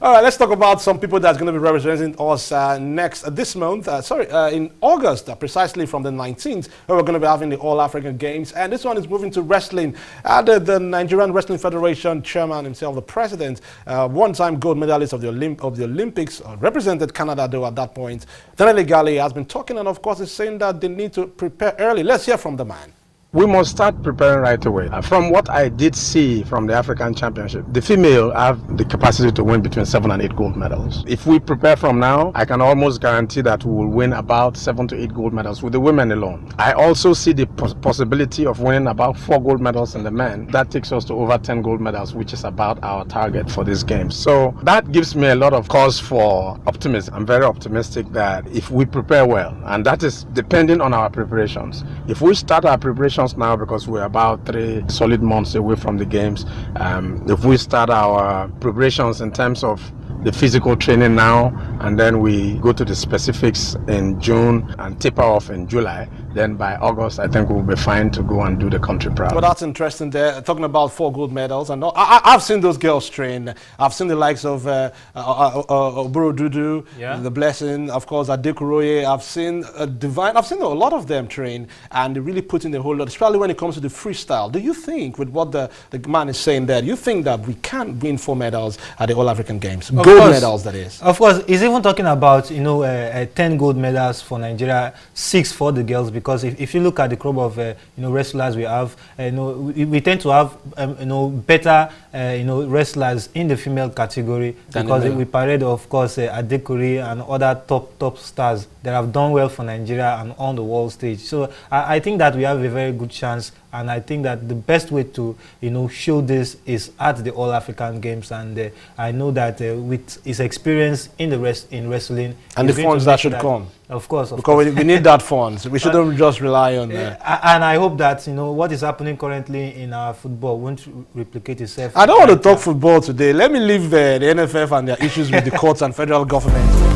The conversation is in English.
All right, let's talk about some people that's going to be representing us this month. In August, precisely from the 19th, where we're going to be having the All-African Games. And this one is moving to wrestling. The Nigerian Wrestling Federation chairman himself, the president, one-time gold medalist of the Olympics, represented Canada, though, at that point. Daniel Igali has been talking, and of course, is saying that they need to prepare early. Let's hear from the man. We must start preparing right away. From what I did see from the African Championship, the female have the capacity to win between 7 and 8 gold medals. If we prepare from now, I can almost guarantee that we will win about 7 to 8 gold medals with the women alone. I also see the possibility of winning about 4 gold medals in the men. That takes us to over 10 gold medals, which is about our target for this game. So that gives me a lot of cause for optimism. I'm very optimistic that if we prepare well, and that is depending on our preparations. If we start our preparations now, because we're about 3 solid months away from the games, if we start our preparations in terms of the physical training now, and then we go to the specifics in June and taper off in July, then by August I think we'll be fine to go and do the country proud. Well, that's interesting there, talking about 4 gold medals. And I've seen those girls train. I've seen the likes of Oburu Dudu, The Blessing, of course, Adekuroye. I've seen Divine. I've seen a lot of them train, and they really put in the whole lot, especially when it comes to the freestyle. Do you think, with what the man is saying there, do you think that we can win 4 medals at the All-African Games? Gold medals, that is. Of course, he's even talking about 10 gold medals for Nigeria, 6 for the girls. Because if you look at the crop of wrestlers we have, we tend to have better wrestlers in the female category, because we parade, of course, Adekuri and other top stars that have done well for Nigeria and on the world stage. So I think that we have a very good chance. And I think that the best way to, show this is at the All-African Games. And I know that with his experience in wrestling, and the funds that should come, of course, because we need that funds. We shouldn't just rely on that. And I hope that what is happening currently in our football won't replicate itself. I don't want to talk football today. Let me leave the NFF and their issues with the courts and federal government.